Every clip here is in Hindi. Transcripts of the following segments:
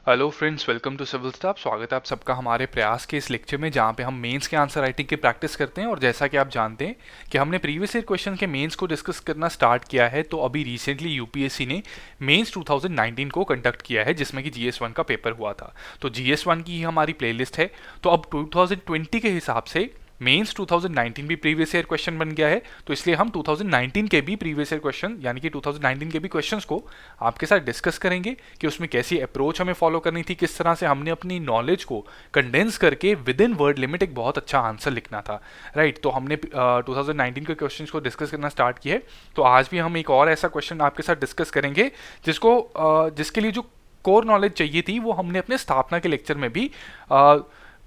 Hello friends, welcome to civil staff. स्वागत है आप सबका हमारे प्रयास के इस लेक्चर में, जहाँ पे हम मेंस के आंसर राइटिंग की प्रैक्टिस करते हैं। और जैसा कि आप जानते हैं कि हमने प्रीवियस ईयर क्वेश्चन के मेंस को डिस्कस करना स्टार्ट किया है, तो अभी रिसेंटली यूपीएससी ने मेंस 2019 को कंडक्ट किया है, जिसमें कि जीएस 1 का पेपर हुआ था। तो जीएस 1 की ही हमारी प्लेलिस्ट है। तो अब 2020 के हिसाब से मेंस 2019 भी प्रीवियस ईयर क्वेश्चन बन गया है, तो इसलिए हम 2019 के भी प्रीवियस ईयर क्वेश्चन यानी कि 2019 के भी क्वेश्चंस को आपके साथ डिस्कस करेंगे कि उसमें कैसी अप्रोच हमें फॉलो करनी थी, किस तरह से हमने अपनी नॉलेज को कंडेंस करके विद इन वर्ड लिमिट एक बहुत अच्छा आंसर लिखना था। राइट, तो हमने 2019 के क्वेश्चन को डिस्कस करना स्टार्ट किया है। तो आज भी हम एक और ऐसा क्वेश्चन आपके साथ डिस्कस करेंगे जिसके लिए जो कोर नॉलेज चाहिए थी वो हमने अपने स्थापना के लेक्चर में भी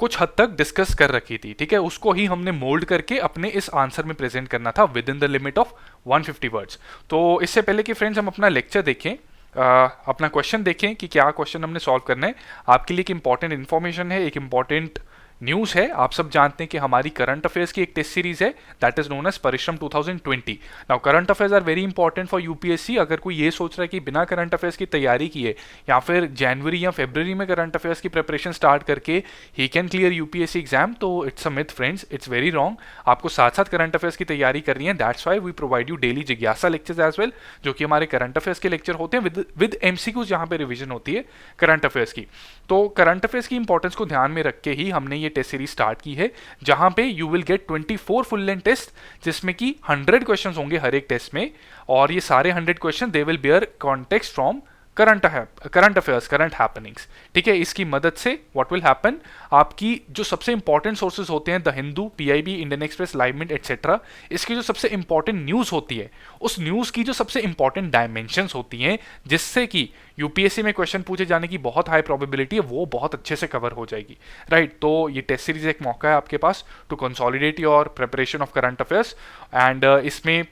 कुछ हद तक डिस्कस कर रखी थी। ठीक है, उसको ही हमने मोल्ड करके अपने इस आंसर में प्रेजेंट करना था with in the limit of 150 words. तो इससे पहले कि फ्रेंड्स हम अपना लेक्चर देखें, अपना क्वेश्चन देखें कि क्या क्वेश्चन हमने सॉल्व करना है, आपके लिए एक इंपॉर्टेंट इन्फॉर्मेशन है, एक इंपॉर्टेंट न्यूज़ है। आप सब जानते हैं कि हमारी करंट अफेयर्स की एक टेस्ट सीरीज है that is known as Parishram 2020। Now current affairs are very important for UPSC. अगर कोई ये सोच रहा है कि बिना करंट अफेयर्स की तैयारी किए या फिर जनवरी या फरवरी में करंट अफेयर्स की प्रिपरेशन स्टार्ट करके ही कैन क्लियर यूपीएससी एग्जाम, तो it's a myth friends, it's very wrong. आपको साथ साथ करंट अफेयर्स की तैयारी करनी है। That's why we provide you daily जिज्ञासा लेक्चर्स एज वेल, जो कि हमारे करंट अफेयर्स के लेक्चर होते हैं विद एमसीक्यूज, जहां पे रिवीजन होती है करंट अफेयर्स की। तो करंट अफेयर्स की इंपॉर्टेंस को ध्यान में रख के ही हमने ये टेस्ट सीरीज स्टार्ट की है, जहां पे you will get 24 full length test, जिसमें कि 100 क्वेश्चंस होंगे हर एक टेस्ट में। और ये सारे 100 question they will beer context from current affairs, current happenings. ठीक है, इसकी मदद से व्हाट विल हैपन, आपकी जो सबसे इंपॉर्टेंट सोर्सेज होते हैं, the Hindu, PIB, Indian express, live minute etcetera, इसकी जो सबसे इंपॉर्टेंट न्यूज होती है, उस न्यूज की जो सबसे इंपॉर्टेंट डायमेंशंस होती हैं, जिससे कि यूपीएससी में क्वेश्चन पूछे जाने की बहुत हाई प्रोबेबिलिटी है, वो बहुत अच्छे से कवर हो जाएगी। राइट, तो ये टेस्ट सीरीज एक मौका है आपके पास to consolidate your preparation of current affairs. And इसमें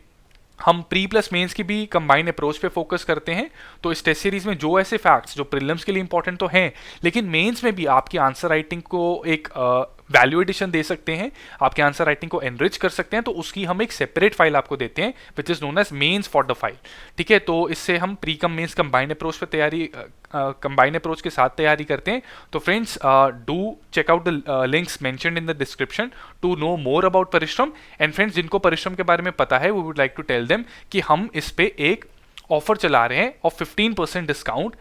हम प्री प्लस मेंस की भी कंबाइन अप्रोच पे फोकस करते हैं। तो इस टेस्ट सीरीज में जो ऐसे फैक्ट्स जो प्रीलिम्स के लिए इंपॉर्टेंट तो हैं, लेकिन मेंस में भी आपकी आंसर राइटिंग को एक वैल्यू एडिशन दे सकते हैं, आपके आंसर राइटिंग को एनरिच कर सकते हैं, तो उसकी हम एक सेपरेट फाइल आपको देते हैं which is known as mains for the file. ठीक है, तो इससे हम pre cum mains combine approach पे तैयारी कंबाइन अप्रोच के साथ तैयारी करते हैं। तो friends, do check out the links mentioned in the description to know more about Parishram. And friends, जिनको परिश्रम के बारे में पता है, we would like to tell them कि हम इस पे एक ऑफर चला रहे हैं of 15% discount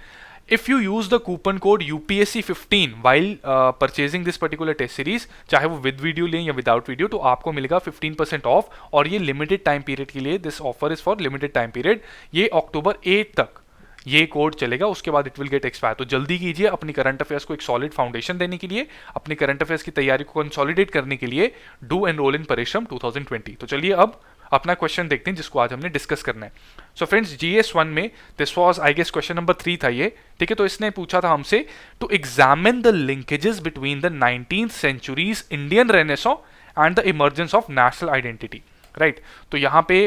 if you use the coupon code UPSC15 while purchasing this particular test series, चाहे वो विद वीडियो लें या विदाउट वीडियो, तो आपको मिलेगा 15% ऑफ। और ये लिमिटेड टाइम पीरियड के लिए, this offer is for limited time period. ये अक्टूबर 8 तक ये कोड चलेगा, उसके बाद इट विल गेट एक्सपायर। तो जल्दी कीजिए, अपनी करंट अफेयर्स को एक सॉलिड फाउंडेशन देने के लिए, अपनी करंट अफेयर्स की तैयारी को कंसोलिडेट करने के लिए डू एनरोल इन परिश्रम 2020। तो चलिए अब अपना क्वेश्चन देखते हैं जिसको आज हमने डिस्कस करना है। सो फ्रेंड्स, जीएस 1 में this was I guess question number 3 था ये। ठीक है, तो इसने पूछा था हमसे to examine the linkages between the 19th centuries Indian renaissance and the emergence of national identity. Right, तो यहाँ पे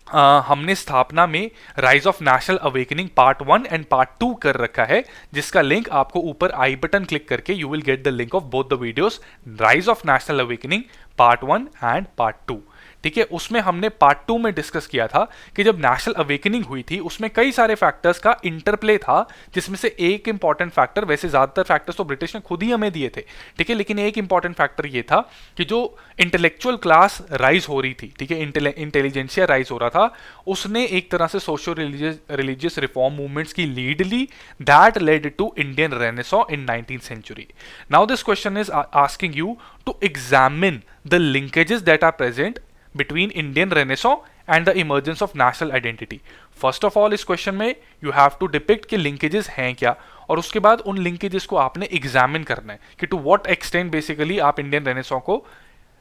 हमने स्थापना में rise of national awakening part 1 and part 2 कर रखा है, जिसका लिंक आपको ऊपर आई बटन क्लिक करके you will get the link of both the videos, rise of national awakening part 1 and part 2। ठीक है, उसमें हमने पार्ट 2 में डिस्कस किया था कि जब नेशनल अवेकनिंग हुई थी, उसमें कई सारे फैक्टर्स का इंटरप्ले था, जिसमें से एक इंपॉर्टेंट फैक्टर, वैसे ज्यादातर फैक्टर्स तो ब्रिटिश ने खुद ही हमें दिए थे, ठीक है, लेकिन एक इंपॉर्टेंट फैक्टर ये था कि जो इंटेलेक्चुअल क्लास राइज हो रही थी, ठीक है, इंटेलिजेंसिया राइज हो रहा था, उसने एक तरह से सोशो रिलीजियस रिफॉर्म मूवमेंट्स की लीड ली, that led to Indian renaissance in 19th century. Now this question is asking you to examine the linkages that are present between Indian Renaissance and the emergence of national identity. First of all, इस क्वेश्चन में you have to depict कि linkages हैं क्या, और उसके बाद उन linkages को आपने एग्जामिन करना है कि to what extent बेसिकली आप इंडियन रेनेसॉ को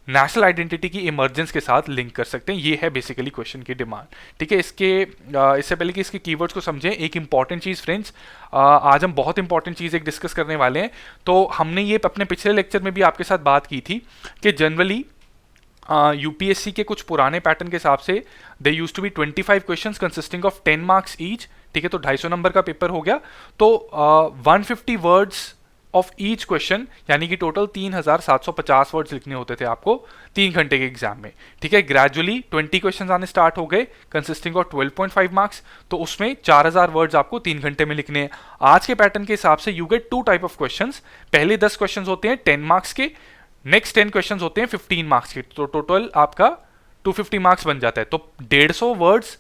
नेशनल आइडेंटिटी की इमर्जेंस के साथ लिंक कर सकते हैं। ये है बेसिकली क्वेश्चन की डिमांड। ठीक है, इससे पहले कि इसके कीवर्ड्स को समझें, एक इंपॉर्टेंट चीज़ फ्रेंड्स, आज हम बहुत इंपॉर्टेंट चीज़ एक डिस्कस करने वाले हैं। तो हमने ये अपने पिछले लेक्चर में भी आपके साथ बात की थी कि जनरली यूपीएससी के कुछ पुराने पैटर्न के हिसाब से they use to be 25 questions consisting of 10 marks each. ठीक है, तो 250 नंबर का पेपर हो गया, तो 150 वर्ड्स ऑफ ईच क्वेश्चन, यानी कि टोटल 3750 वर्ड्स लिखने होते थे आपको 3 घंटे के एग्जाम में। ठीक है, ग्रेजुअली 20 क्वेश्चन आने स्टार्ट हो गए कंसिस्टिंग ऑफ 12.5 मार्क्स, तो उसमें 4000 वर्ड्स आपको 3 घंटे में लिखने हैं। आज के पैटर्न के हिसाब से you get 2 type of questions. पहले 10 क्वेश्चंस होते हैं 10 मार्क्स के, नेक्स्ट 10 क्वेश्चंस होते हैं 15 मार्क्स के, तो टोटल आपका 250 मार्क्स बन जाता है। तो 150 वर्ड्स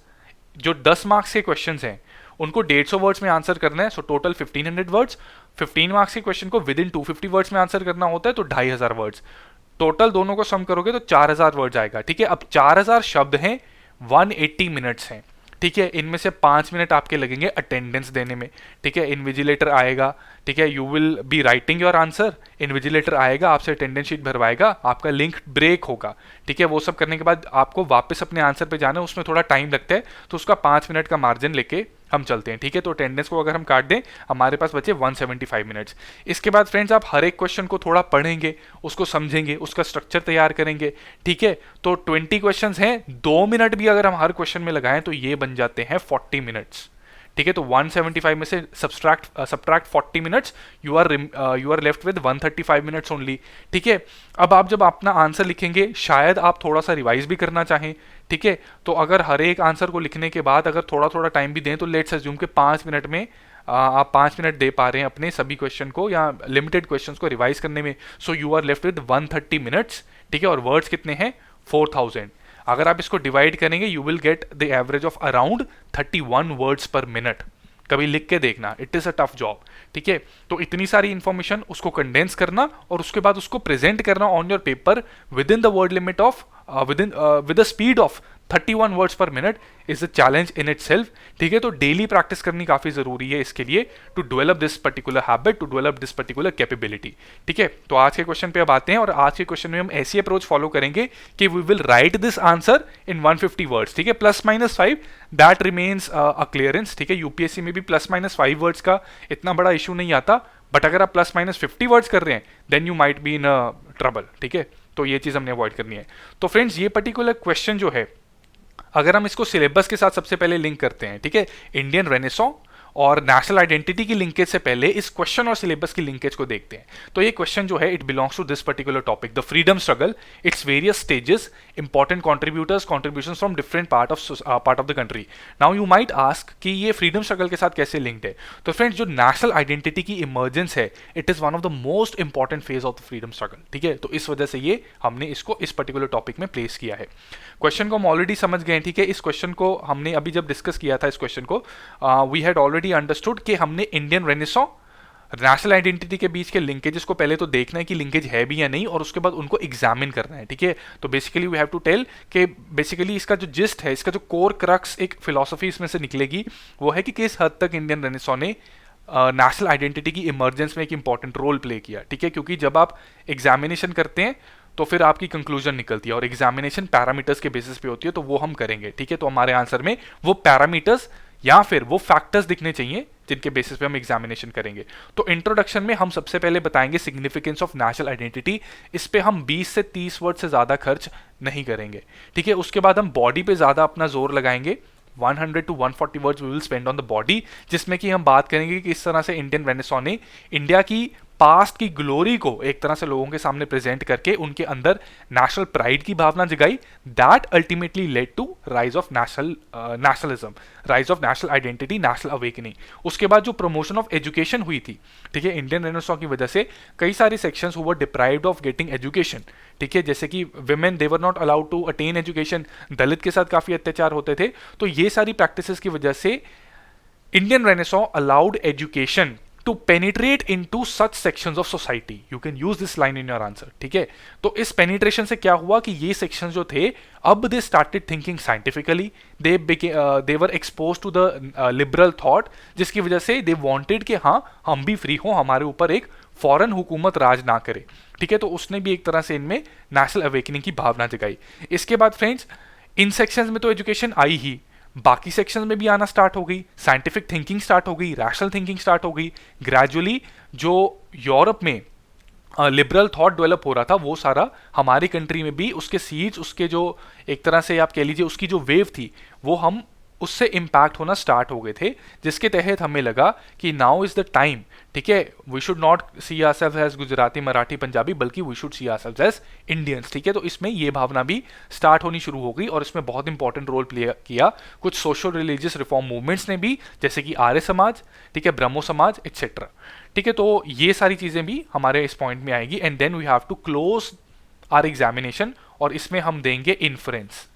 जो 10 मार्क्स के क्वेश्चंस हैं उनको 150 वर्ड्स में आंसर करना है, सो टोटल 1500 वर्ड्स। 15 मार्क्स के क्वेश्चन को विद इन 250 वर्ड्स में आंसर करना होता है, तो 2500 वर्ड्स। टोटल दोनों को सम करोगे तो 4000 वर्ड्स आएगा। ठीक है, अब 4000 शब्द हैं, 180 मिनट्स हैं। ठीक है, इनमें से 5 मिनट आपके लगेंगे अटेंडेंस देने में। ठीक है, इन्विजिलेटर आएगा, ठीक है, you will be writing your answer, invigilator आएगा, आपसे अटेंडेंस शीट भरवाएगा, आपका लिंक ब्रेक होगा। ठीक है, वो सब करने के बाद आपको वापस अपने आंसर पे जाना है, उसमें थोड़ा टाइम लगता है, तो उसका 5 मिनट का मार्जिन लेके हम चलते हैं। ठीक है, तो अटेंडेंस को अगर हम काट दें, हमारे पास बचे 175 मिनट्स। इसके बाद फ्रेंड्स आप हर एक क्वेश्चन को थोड़ा पढ़ेंगे, उसको समझेंगे, उसका स्ट्रक्चर तैयार करेंगे। ठीक है, तो 20 क्वेश्चंस हैं, 2 मिनट भी अगर हम हर क्वेश्चन में लगाएं तो ये बन जाते हैं 40 मिनट्स। ठीक है, तो 175 में से subtract 40 minutes, you are left with 135 minutes only. ठीक है, अब आप जब अपना आंसर लिखेंगे, शायद आप थोड़ा सा रिवाइज भी करना चाहें। ठीक है, तो अगर हर एक आंसर को लिखने के बाद अगर थोड़ा थोड़ा टाइम भी दें, तो लेट्स अज्यूम कि 5 मिनट में आप 5 मिनट दे पा रहे हैं अपने सभी क्वेश्चन को या लिमिटेड क्वेश्चंस को रिवाइज करने में, so you are left with 130 minutes. ठीक है, और वर्ड्स कितने हैं? 4000। अगर आप इसको डिवाइड करेंगे, you will get the average of around 31 words पर मिनट। कभी लिख के देखना, it is a tough job. ठीक है, तो इतनी सारी इंफॉर्मेशन उसको कंडेंस करना और उसके बाद उसको प्रेजेंट करना on your paper with in the word limit of with the speed of 31 words पर minute is a challenge in it self. ठीक है, तो डेली प्रैक्टिस करनी काफी जरूरी है इसके लिए, to develop this particular habit, to develop this particular capability. ठीक है, तो आज के क्वेश्चन पे अब आते हैं, और आज के क्वेश्चन में हम ऐसी अप्रोच फॉलो करेंगे कि we will write this answer in 150 words. ठीक है, +-5 दैट रिमेन्स अ क्लियरेंस। ठीक है, यूपीएससी में भी +-5 वर्ड्स का इतना बड़ा इशू नहीं आता, बट अगर आप +-50 वर्ड्स कर रहे हैं, then you might be in trouble. ठीक है, तो ये चीज हमने अवॉइड करनी है। तो फ्रेंड्स, ये पर्टिकुलर क्वेश्चन जो है, अगर हम इसको सिलेबस के साथ सबसे पहले लिंक करते हैं, ठीक है, इंडियन रेनेसॉ और नेशनल आइडेंटिटी की लिंकेज से पहले इस क्वेश्चन और सिलेबस की लिंकेज को देखते हैं। तो ये क्वेश्चन जो है, it belongs to this particular topic, the freedom struggle, its various stages, important contributions from different part of the country. Now you might ask कि ये फ्रीडम स्ट्रगल के साथ कैसे लिंक्ड है। तो फ्रेंड्स, जो नेशनल आइडेंटिटी की इमर्जेंस है, it is one of the most important phase of the freedom struggle. ठीक है, तो इस वजह से ये हमने इसको इस पर्टिकुलर टॉपिक में प्लेस किया है। क्वेश्चन को हम ऑलरेडी समझ गए। ठीक है, इस क्वेश्चन को हमने अभी जब डिस्कस किया था, इस क्वेश्चन को वी हैड ऑलरेडी अंडरस्टूड कि हमने इंडियन रेनेसॉ, नेशनल आइडेंटिटी के बीच के लिंकेजेस को पहले तो देखना है कि लिंकेज है भी या नहीं, और उसके बाद उनको एग्जामिन करना है। ठीक है, तो basically we have to tell कि बेसिकली इसका जो जिस्ट है, इसका जो कोर क्रक्स एक फिलॉसफी इसमें से निकलेगी, वो है कि किस हद तक इंडियन रेनेसॉ ने नेशनल आइडेंटिटी की इमर्जेंस में एक इंपॉर्टेंट रोल प्ले किया। ठीक है, क्योंकि जब आप एग्जामिनेशन करते हैं तो फिर आपकी कंक्लूजन निकलती है, और एग्जामिनेशन पैरामीटर्स के बेसिस पे होती है, तो वो हम करेंगे। ठीक है, तो हमारे आंसर में वो पैरामीटर्स या फिर वो फैक्टर्स दिखने चाहिए जिनके बेसिस पे हम एग्जामिनेशन करेंगे। तो इंट्रोडक्शन में हम सबसे पहले बताएंगे सिग्निफिकेंस ऑफ नेशनल आइडेंटिटी। इस पे हम 20 से 30 वर्ड से ज्यादा खर्च नहीं करेंगे। ठीक है, उसके बाद हम बॉडी पे ज्यादा अपना जोर लगाएंगे, 100 to 140 words we will spend on the body, जिसमें कि हम बात करेंगे कि किस तरह से इंडियन रेनेसॉ ने इंडिया की पास्ट की ग्लोरी को एक तरह से लोगों के सामने प्रेजेंट करके उनके अंदर नेशनल प्राइड की भावना जगाई, that ultimately led to rise of nationalism, rise of national identity, national awakening. उसके बाद जो प्रमोशन ऑफ एजुकेशन हुई थी, ठीक है, इंडियन रेनेसॉ की वजह से कई सारे sections who were deprived of getting education. ठीक है, जैसे कि women, they were not allowed to attend education, Dalit के साथ काफी अत्याचार होते थे। तो ये सारी प्रैक्टिसेस की वजह से Indian Renaissance allowed education to penetrate into such sections of society. You can use this line in your answer. ठीक है, तो इस penetration से क्या हुआ कि ये sections जो थे, अब they started thinking scientifically, they were exposed to the liberal thought, जिसकी वजह से they wanted कि हाँ हम भी फ्री हों, हमारे ऊपर एक फॉरेन हुकूमत राज ना करे। ठीक है, तो उसने भी एक तरह से इनमें नेशनल अवेकनिंग की भावना जगाई। इसके बाद फ्रेंड्स, इन सेक्शंस में तो एजुकेशन आई ही, बाकी सेक्शंस में भी आना स्टार्ट हो गई, साइंटिफिक थिंकिंग स्टार्ट हो गई, रैशनल थिंकिंग स्टार्ट हो गई। ग्रेजुअली जो यूरोप में लिबरल थॉट डेवलप हो रहा था, वो सारा हमारी कंट्री में भी उसके सीड्स, उसके जो एक तरह से आप कह लीजिए उसकी जो वेव थी, वो हम उससे इम्पैक्ट होना स्टार्ट हो गए थे, जिसके तहत हमें लगा कि नाउ इज द टाइम, ठीक है, we should not see ourselves as Gujarati, Marathi, Punjabi, बल्कि we should see ourselves as Indians, ठीक है। तो इसमें ये भावना भी स्टार्ट होनी शुरू हो गई और इसमें बहुत इंपॉर्टेंट रोल प्ले किया कुछ सोशल रिलीजियस रिफॉर्म मूवमेंट्स ने भी, जैसे कि आर्य समाज, ठीक है, ब्रह्मो समाज एक्सेट्रा, ठीक है। तो ये सारी चीजें भी हमारे इस पॉइंट में आएगी and then we have to close our examination, और इसमें हम देंगे इन्फ्रेंस,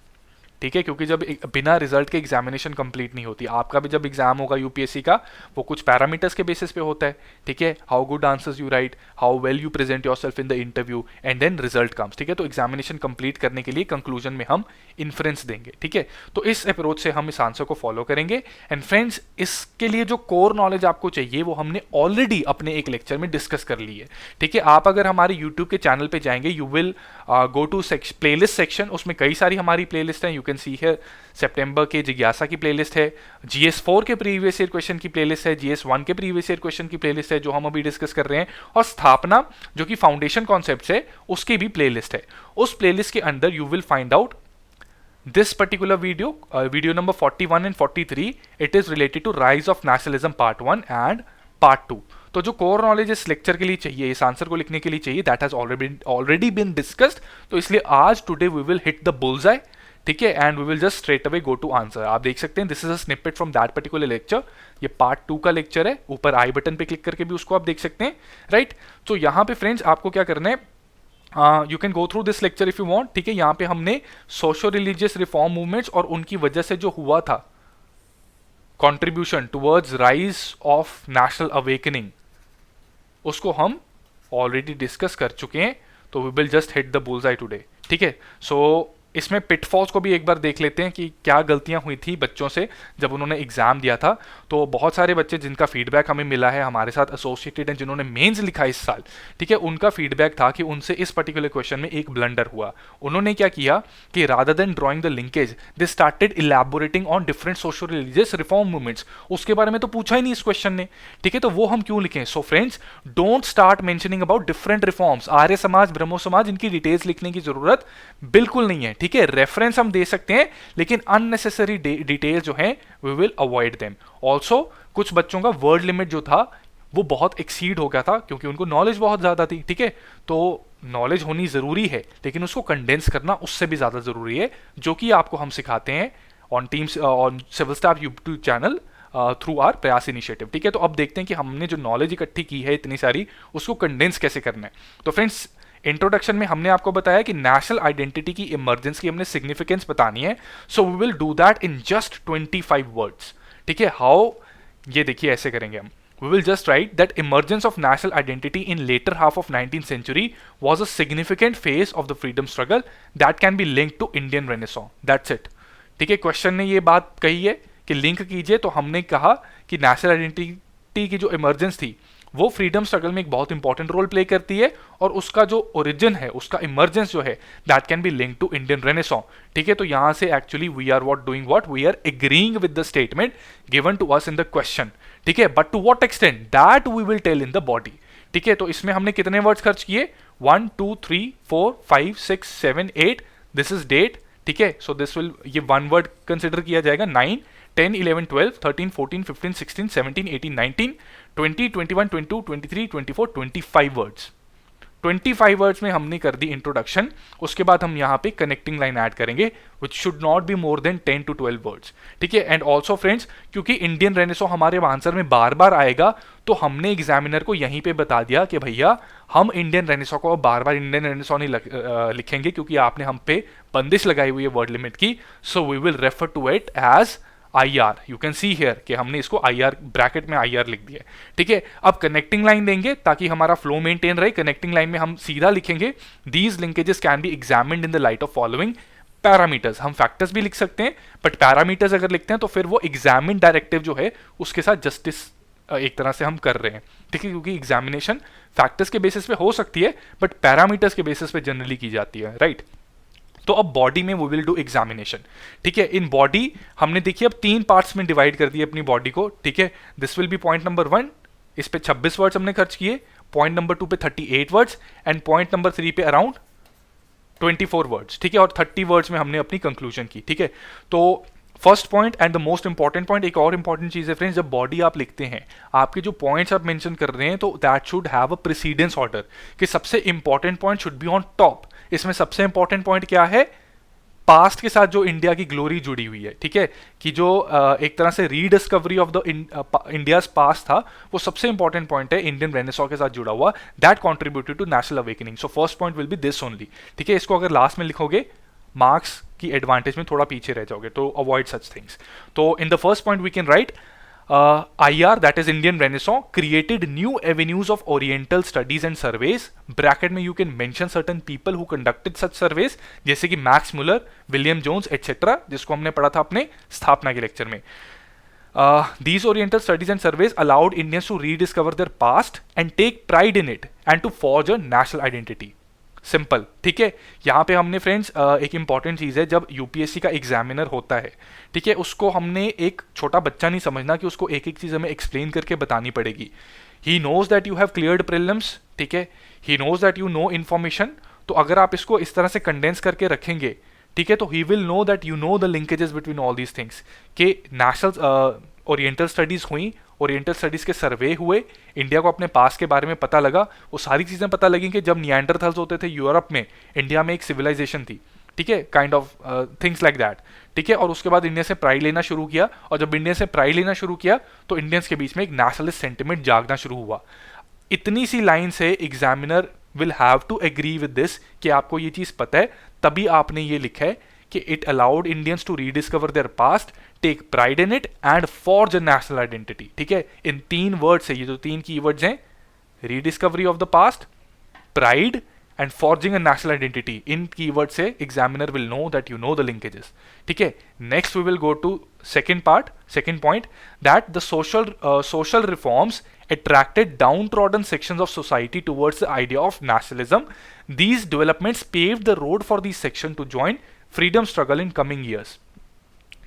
ठीक है, क्योंकि जब बिना रिजल्ट के एग्जामिनेशन कंप्लीट नहीं होती, आपका भी जब एग्जाम होगा यूपीएससी का वो कुछ पैरामीटर्स के बेसिस पे होता है, ठीक है, how good answers you write, how well you present yourself in the interview and then result comes, ठीक है। तो एग्जामिनेशन कंप्लीट करने के लिए कंक्लूजन में हम इन्फ्रेंस देंगे, ठीक है। तो इस अप्रोच से हम इस आंसर को फॉलो करेंगे एंड फ्रेंड्स इसके लिए जो कोर नॉलेज आपको चाहिए वो हमने ऑलरेडी अपने एक लेक्चर में डिस्कस कर ली है, ठीक है। आप अगर हमारे यूट्यूब के चैनल पे जाएंगे you will go to playlist section, उसमें कई सारी हमारी प्लेलिस्ट हैं, यू कैन सी है सितंबर के जिज्ञासा की प्लेलिस्ट है, GS4 के प्रीवियस ईयर क्वेश्चन की प्लेलिस्ट है, GS1 के प्रीवियस ईयर क्वेश्चन की प्लेलिस्ट है जो हम अभी डिस्कस कर रहे हैं, और स्थापना जो कि फाउंडेशन कॉन्सेप्ट्स है उसकी भी प्लेलिस्ट है। उस प्लेलिस्ट के अंदर you will find out this particular video, video number 41 and 43, it is related to rise of nationalism part 1 and part 2। तो जो कोर नॉलेज इस लेक्चर के लिए चाहिए, इस आंसर को लिखने के लिए चाहिए, that has already been discussed. तो इसलिए आज today we will hit the bullseye, ठीक है, and we will just straight away go to answer. आप देख सकते हैं this is a snippet from that particular lecture, ये पार्ट 2 का लेक्चर है, ऊपर आई बटन पे क्लिक करके भी उसको आप देख सकते हैं, राइट। तो यहाँ पे फ्रेंड्स आपको क्या करना है, you can go through this lecture if you want, ठीक है। यहाँ पे हमने सोशल रिलीजियस रिफॉर्म मूवमेंट्स और उनकी वजह से जो हुआ था contribution towards rise of national awakening, उसको हम ऑलरेडी डिस्कस कर चुके हैं। तो we will just hit the bullseye today, ठीक है। सो इसमें पिटफॉल्स को भी एक बार देख लेते हैं कि क्या गलतियां हुई थी बच्चों से जब उन्होंने एग्जाम दिया था। तो बहुत सारे बच्चे जिनका फीडबैक हमें मिला है, हमारे साथ एसोसिएटेड हैं, जिन्होंने मेंस लिखा इस साल, ठीक है, उनका फीडबैक था कि उनसे इस पर्टिकुलर क्वेश्चन में एक ब्लंडर हुआ। उन्होंने क्या किया कि rather than drawing the linkage they started elaborating on different social religious reform movements. उसके बारे में तो पूछा ही नहीं इस क्वेश्चन ने, ठीक है, तो वो हम क्यों लिखें। So friends don't start mentioning about different reforms, Arya Samaj, Brahmo समाज, इनकी डिटेल्स लिखने की जरूरत बिल्कुल नहीं है, ठीक है। रेफरेंस हम दे सकते हैं लेकिन अननेसेसरी डिटेल्स जो हैं we will avoid them. Also कुछ बच्चों का वर्ड लिमिट जो था वो बहुत एक्सीड हो गया था क्योंकि उनको नॉलेज बहुत ज्यादा थी, ठीक है। तो नॉलेज होनी जरूरी है लेकिन उसको कंडेंस करना उससे भी ज्यादा जरूरी है, जो कि आपको हम सिखाते हैं on teams on civil staff YouTube channel through our Prayas initiative, ठीक है। तो अब देखते हैं कि हमने जो नॉलेज इकट्ठी की है इतनी सारी, उसको कंडेंस कैसे करना है। तो फ्रेंड्स इंट्रोडक्शन में हमने आपको बताया कि नेशनल आइडेंटिटी की इमरजेंस की हमने सिग्निफिकेंस बतानी है। So we will do that in just 25 words, ठीक है। हाउ, ये देखिए ऐसे करेंगे हम। We will just write that emergence of national identity in later half of 19th century was a significant phase of the freedom struggle that can be linked to Indian Renaissance. That's it. ठीक है, क्वेश्चन ने ये बात कही है कि लिंक कीजिए, तो हमने कहा कि नेशनल आइडेंटिटी की जो इमरजेंस थी वो फ्रीडम स्ट्रगल में एक बहुत इंपॉर्टेंट रोल प्ले करती है और उसका जो ओरिजिन है, उसका इमरजेंस जो है that can be link to Indian renaissance, ठीक है। तो यहां से actually we are what doing what we are agreeing with the statement given to us in the question, ठीक है, but to what extent that we will tell in the body, ठीक है। तो इसमें हमने कितने वर्ड्स खर्च किए, 1 2 3 4 5 6 7 8, दिस इज डेट, ठीक है। सो दिस विल, ये वन वर्ड कंसिडर किया जाएगा, 9 10 11 12 13 14 15 16 17 18 19 20 21 22 23 24 25 वर्ड्स। 25 वर्ड्स में हमने कर दी इंट्रोडक्शन। उसके बाद हम यहाँ पे कनेक्टिंग लाइन ऐड करेंगे which should not be more than 10 to 12 words, ठीक है। एंड ऑल्सो फ्रेंड्स, क्योंकि इंडियन रेनेसॉन्स हमारे आंसर में बार बार आएगा, तो हमने एग्जामिनर को यहीं पे बता दिया कि भैया हम इंडियन रेनेसॉन्स को बार बार इंडियन रेनेसॉन्स नहीं लिखेंगे क्योंकि आपने हम पे बंदिश लगाई हुई है वर्ड लिमिट की। So we will refer to it as IR, you can see here कि हमने इसको IR ब्रैकेट में IR लिख दिया है, ठीक है। अब कनेक्टिंग लाइन देंगे ताकि हमारा फ्लो मेंटेन रहे। कनेक्टिंग लाइन में हम सीधा लिखेंगे these linkages can be examined in the light of following parameters. हम फैक्टर्स भी लिख सकते हैं बट पैरामीटर्स अगर लिखते हैं तो फिर वो एग्जामिन डायरेक्टिव जो है उसके साथ जस्टिस एक तरह से हम कर रहे हैं, ठीक है, क्योंकि एग्जामिनेशन फैक्टर्स के बेसिस पे हो सकती है बट पैरामीटर्स के बेसिस पे जनरली की जाती है, राइट। तो अब बॉडी में वी विल डू एग्जामिनेशन, ठीक है। इन बॉडी हमने देखिए अब 3 पार्ट्स में डिवाइड कर दिया अपनी बॉडी को, ठीक है। This will be point number 1, इस पे 26 वर्ड्स हमने खर्च किए, पॉइंट नंबर 2 पे 38 वर्ड्स एंड पॉइंट नंबर 3 पे अराउंड 24 वर्ड्स, ठीक है। और 30 वर्ड्स में हमने अपनी कंक्लूजन की, ठीक है। तो first point and the most important point, एक और इंपॉर्टेंट चीज है फ्रेंड्स, जब बॉडी आप लिखते हैं, आपके जो पॉइंट्स आप मेंशन कर रहे हैं, तो that should have a precedence order, कि सबसे important point should be on top. इसमें सबसे इंपॉर्टेंट पॉइंट क्या है? पास्ट के साथ जो इंडिया की ग्लोरी जुड़ी हुई है, ठीक है, कि जो एक तरह से rediscovery of the India's past था, वो सबसे इंपॉर्टेंट पॉइंट है, इंडियन रेनेसॉ के साथ जुड़ा हुआ, that contributed to national awakening. So first point will be this only, ठीक है। इसको अगर लास्ट में लिखोगे, मार्क्स की एडवांटेज में थोड़ा पीछे रह जाओगे, तो अवॉइड सच थिंग्स। तो in the first point we can write IR, that is Indian Renaissance, created new avenues of Oriental studies and surveys. Bracket में you can mention certain people who conducted such surveys, जैसे कि Max Muller, William Jones etcetera, जिसको हमने पढ़ा था अपने स्थापना के लेक्चर में। These Oriental studies and surveys allowed Indians to rediscover their past and take pride in it and to forge a national identity. Simple, ठीक है। यहाँ पे हमने फ्रेंड्स एक इंपॉर्टेंट चीज़ है, जब यूपीएससी का एग्जामिनर होता है, ठीक है, उसको हमने एक छोटा बच्चा नहीं समझना कि उसको एक एक चीज़ हमें एक्सप्लेन करके बतानी पड़ेगी। He knows that you have cleared prelims, ठीक है, he knows that you know information. तो अगर आप इसको इस तरह से कंडेंस करके रखेंगे, ठीक है, तो he will know that you know the linkages between all these things, कि नेशनल ओरिएंटल स्टडीज़ हुई, ओरिएंटल स्टडीज़ के सर्वे हुए, इंडिया को अपने पास के बारे में पता लगा, वो सारी चीज़ें पता लगी कि जब निएंडरथल्स होते थे यूरोप में, इंडिया में एक सिविलाइजेशन थी, ठीक है, kind of things like that, ठीक है। और उसके बाद इंडिया से प्राइड लेना शुरू किया, और जब इंडिया से प्राइड लेना शुरू किया, तो इंडियंस के बीच में एक नेशनलिस्ट सेंटिमेंट जागना शुरू हुआ। इतनी सी लाइन से examiner will have to agree with this, कि आपको ये चीज़ पता है, तभी आपने ये लिखा है कि it allowed Indians to rediscover their past, take pride in it and forge a national identity, ठीक है। इन 3 वर्ड्स है, ये जो 3 कीवर्ड्स हैं, rediscovery of the past, pride and forging a national identity, इन कीवर्ड से examiner will know that you know the linkages, ठीक है। Next we will go to second part, second point, that the social reforms attracted downtrodden sections of society towards the idea of nationalism. These developments paved the road for these sections to join freedom struggle in coming years.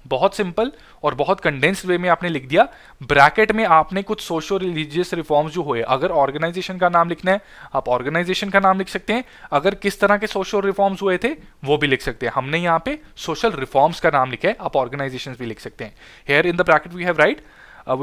बहुत सिंपल और बहुत कंडेंस्ड वे में आपने लिख दिया। ब्रैकेट में आपने कुछ सोशो रिलीजियस रिफॉर्म्स जो हुए, अगर ऑर्गेनाइजेशन का नाम लिखना है, आप ऑर्गेनाइजेशन का नाम लिख सकते हैं, अगर किस तरह के सोशल रिफॉर्म्स हुए थे वो भी लिख सकते हैं। हमने यहाँ पे सोशल रिफॉर्म्स का नाम लिखा है, आप ऑर्गेनाइजेशन भी लिख सकते हैं। Here in the bracket we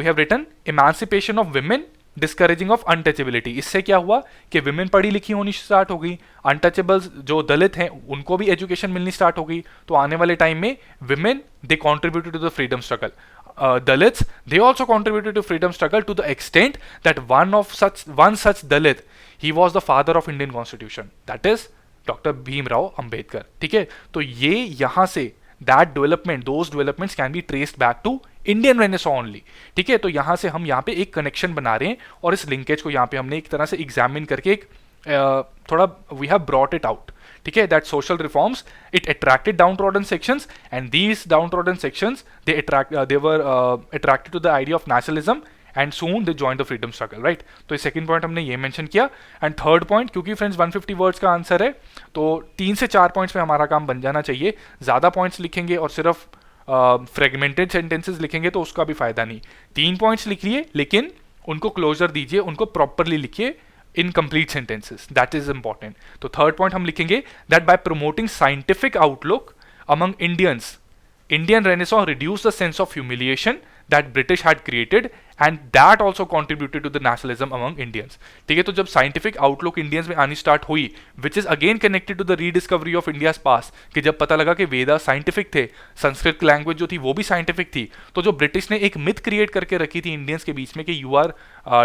have written emancipation of women, discouraging of untouchability. इससे क्या हुआ कि विमेन पढ़ी लिखी होनी स्टार्ट हो गई, अनटचेबल्स जो दलित हैं उनको भी एजुकेशन मिलनी स्टार्ट हो गई। तो आने वाले टाइम में women they contributed to the freedom struggle, Dalits, they also contributed to freedom struggle to the extent that one such Dalit, he was the father of Indian Constitution, that is Dr. Bhimrao Ambedkar, ठीक है। तो ये यहाँ से those developments can be traced back to Indian Renaissance only, ठीक है। तो यहाँ से हम यहाँ पे एक कनेक्शन बना रहे हैं, और इस लिंकेज को यहाँ पे हमने एक तरह से एग्जामिन करके एक थोड़ा we have brought it out, ठीक है। That social reforms it attracted downtrodden sections, and these downtrodden sections they were attracted to the idea of nationalism, and soon they join the freedom struggle, right. तो ये सेकंड पॉइंट हमने ये मेंशन किया। एंड थर्ड पॉइंट, क्योंकि फ्रेंड्स 150 वर्ड्स का आंसर है, तो 3 से 4 पॉइंट्स में हमारा काम बन जाना चाहिए। ज़्यादा पॉइंट्स लिखेंगे और सिर्फ फ्रेगमेंटेड सेंटेंसेस लिखेंगे तो उसका भी फायदा नहीं। 3 पॉइंट्स लिखिए, लेकिन उनको क्लोजर दीजिए, उनको प्रॉपरली लिखिए in complete sentences, that is important. तो थर्ड पॉइंट हम लिखेंगे that by promoting scientific outlook among Indians, Indian Renaissance reduced the sense of humiliation that British had created, and that also contributed to the nationalism among Indians, ठीक है। तो जब scientific outlook Indians में आनी स्टार्ट हुई, which is again connected to the rediscovery of India's past, कि जब पता लगा कि वेदा साइंटिफिक थे, संस्कृत लैंग्वेज जो थी वो भी साइंटिफिक थी, तो जो ब्रिटिश ने एक मिथ क्रिएट करके रखी थी इंडियंस के बीच में कि you are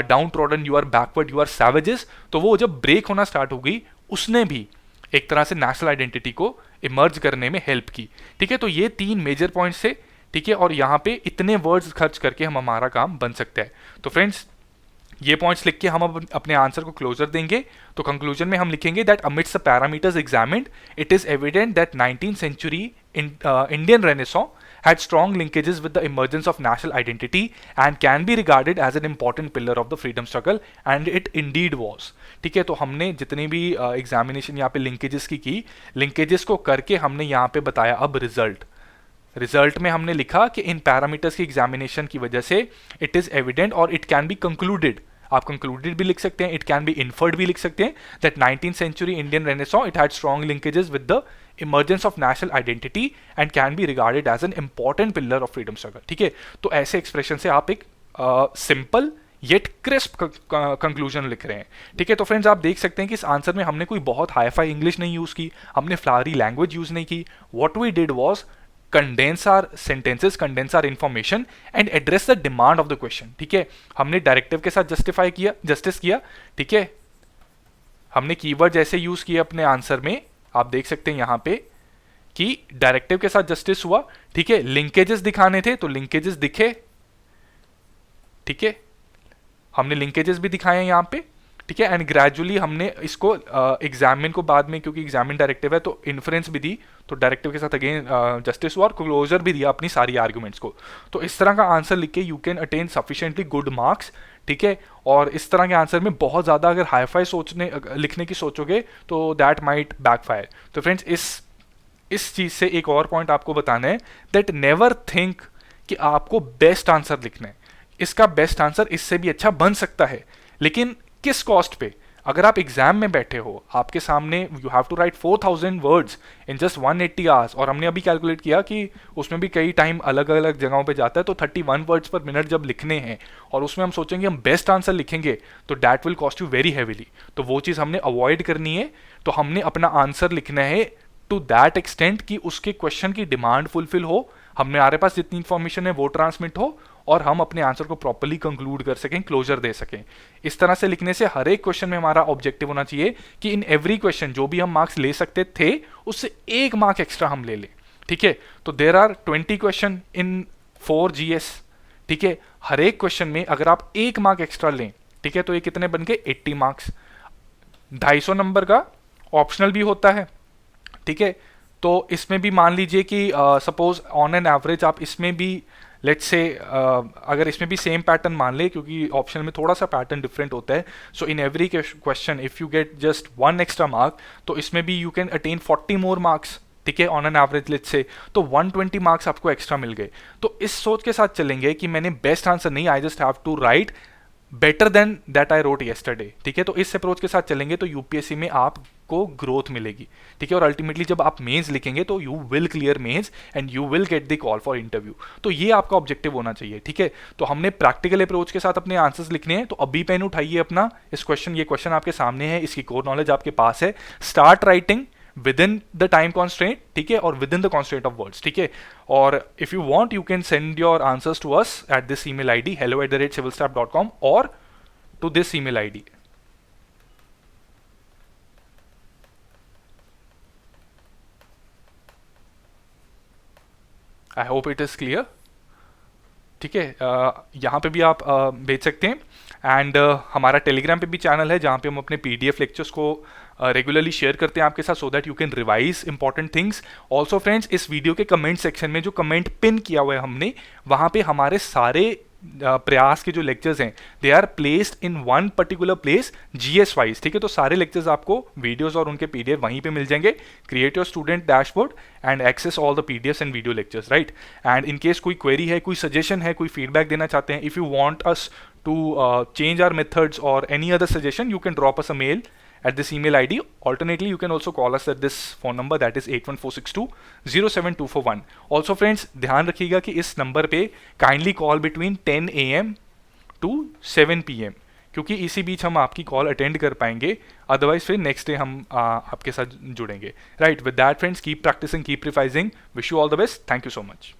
downtrodden, you are backward, you are savages, तो वो जब ब्रेक होना स्टार्ट हो गई, उसने भी एक तरह से नेशनल आइडेंटिटी को इमर्ज करने में हेल्प की, ठीक है। तो ये 3 मेजर पॉइंट्स थे, ठीक है, और यहाँ पे इतने वर्ड्स खर्च करके हम हमारा काम बन सकता है। तो फ्रेंड्स ये पॉइंट्स लिख के हम अब अपने आंसर को क्लोजर देंगे। तो कंक्लूजन में हम लिखेंगे that amidst the parameters examined, it is evident that 19th century Indian Renaissance had strong linkages with the emergence of national identity and can be regarded as an important pillar of the freedom struggle, and it indeed was, ठीक है। तो हमने जितनी भी एग्जामिनेशन यहाँ पे लिंकेजेस की लिंकेजेस को करके हमने यहाँ पे बताया अब रिजल्ट में हमने लिखा कि इन पैरामीटर्स की एग्जामिनेशन की वजह से इट इज एविडेंट और इट कैन बी कंक्लूडेड, आप कंक्लूडेड भी लिख सकते हैं, इट कैन बी इन्फर्ड भी लिख सकते हैं that 19th century Indian renaissance it had strong linkages with the emergence of national identity and can be regarded as an important pillar of freedom struggle. ठीक है, तो ऐसे एक्सप्रेशन से आप एक सिंपल येट क्रिस्प कंक्लूजन लिख रहे हैं। ठीक है, तो फ्रेंड्स आप देख सकते हैं कि इस आंसर में हमने कोई बहुत हाई फाई इंग्लिश नहीं यूज की, हमने फ्लावरी लैंग्वेज यूज नहीं की। What we did was condense our sentences, condense our information and address the demand of the question. ठीक है, हमने डायरेक्टिव के साथ जस्टिस किया। ठीक है, हमने कीवर्ड जैसे यूज किए अपने आंसर में, आप देख सकते हैं यहां पे कि डायरेक्टिव के साथ जस्टिस हुआ। ठीक है, लिंकेजेस दिखाने थे तो लिंकेजेस दिखे। ठीक है, हमने लिंकेजेस भी दिखाए हैं यहाँ पे। ठीक है, एंड ग्रेजुअली हमने इसको एग्जामिन को बाद में, क्योंकि एग्जामिन डायरेक्टिव है तो इन्फ्रेंस भी दी, तो डायरेक्टिव के साथ अगेन जस्टिस हुआ और क्लोजर भी दिया अपनी सारी आर्ग्यूमेंट्स को। तो इस तरह का आंसर लिख के you can attain sufficiently good marks. ठीक है, और इस तरह के आंसर में बहुत ज़्यादा अगर हाईफाई लिखने की सोचोगे तो दैट माइट बैकफायर। तो फ्रेंड्स इस चीज़ से एक और पॉइंट आपको बताना है दैट नेवर थिंक कि आपको बेस्ट आंसर लिखना है। इसका बेस्ट आंसर इससे भी अच्छा बन सकता है, लेकिन किस कॉस्ट पे? अगर आप एग्जाम में बैठे हो, आपके सामने you have to write 4000 words in just 180 hours, और हमने अभी कैलकुलेट किया कि उसमें भी कई टाइम अलग अलग जगहों पे जाता है, तो 31 वर्ड्स पर मिनट जब लिखने हैं और उसमें हम सोचेंगे हम बेस्ट आंसर लिखेंगे तो that will cost you very heavily. तो वो चीज़ हमने अवॉइड करनी है। तो हमने अपना आंसर लिखना है टू दैट एक्सटेंट कि उसके क्वेश्चन की डिमांड फुलफिल हो, हमारे पास जितनी इंफॉर्मेशन है वो ट्रांसमिट हो, और हम अपने आंसर को प्रॉपर्ली कंक्लूड कर सकें, क्लोजर दे सकें। इस तरह से लिखने से हर एक क्वेश्चन में हमारा ऑब्जेक्टिव होना चाहिए कि इन एवरी क्वेश्चन जो भी हम मार्क्स ले सकते थे उससे 1 मार्क एक्स्ट्रा हम ले लें। ठीक है, तो there are 20 question in 4 GS। ठीक है, हर एक क्वेश्चन में अगर आप 1 मार्क एक्स्ट्रा लें, ठीक है, तो ये कितने बन गए? 80 मार्क्स। 250 नंबर का ऑप्शनल भी होता है। ठीक है, तो इसमें भी मान लीजिए कि सपोज ऑन एन एवरेज आप इसमें भी लेट्स से अगर इसमें भी सेम पैटर्न मान ले, क्योंकि ऑप्शनल में थोड़ा सा पैटर्न डिफरेंट होता है, so in every question if you get just 1 extra mark, तो इसमें भी you can attain 40 more marks. ठीक है, on an average let's say, तो 120 मार्क्स आपको एक्स्ट्रा मिल गए। तो इस सोच के साथ चलेंगे कि मैंने बेस्ट आंसर नहीं, I just have to write better than that I wrote yesterday. ठीक है, तो इस अप्रोच के साथ चलेंगे तो यूपीएससी में आपको ग्रोथ मिलेगी। ठीक है, और अल्टीमेटली जब आप मेंस लिखेंगे तो you will clear mains and you will get the call for interview. तो ये आपका ऑब्जेक्टिव होना चाहिए। ठीक है, तो हमने प्रैक्टिकल अप्रोच के साथ अपने आंसर्स लिखने हैं। तो अभी पेन उठाइए अपना, इस क्वेश्चन, ये क्वेश्चन आपके सामने है, इसकी कोर नॉलेज आपके पास है। Start writing within the time constraint, ठीक है, और within the constraint of words। ठीक है, और if you want you can send your answers to us at this email ID hello@civilstaff.com or to this email ID। I hope it is clear। ठीक है, यहाँ पे भी आप भेज सकते हैं। एंड हमारा टेलीग्राम पे भी चैनल है जहाँ पे हम अपने PDF लेक्चर्स को रेगुलरली शेयर करते हैं आपके साथ, so that you can revise important things. Also friends, इस वीडियो के कमेंट सेक्शन में जो कमेंट पिन किया हुआ है हमने, वहाँ पे हमारे सारे प्रयास के जो लेक्चर्स हैं they are placed in one particular place GS wise. ठीक है, तो सारे लेक्चर्स आपको वीडियोस और उनके PDF वहीं पे मिल जाएंगे। Create your student dashboard and access all the PDFs and video lectures, right. And in case कोई क्वेरी है, कोई सजेशन है, कोई फीडबैक देना चाहते हैं, if you want us to change our methods or any other suggestion, you can drop us a mail at this email ID. Alternately, you can also call us at this phone number, that is 81462 07241। Also friends, ध्यान रखिएगा कि इस नंबर पे kindly call between 10 AM to 7 PM, क्योंकि इसी बीच हम आपकी कॉल अटेंड कर पाएंगे, अदरवाइज फिर नेक्स्ट डे हम आपके साथ जुड़ेंगे, right. With that friends, keep practising, keep revising, wish you all the best, thank you so much.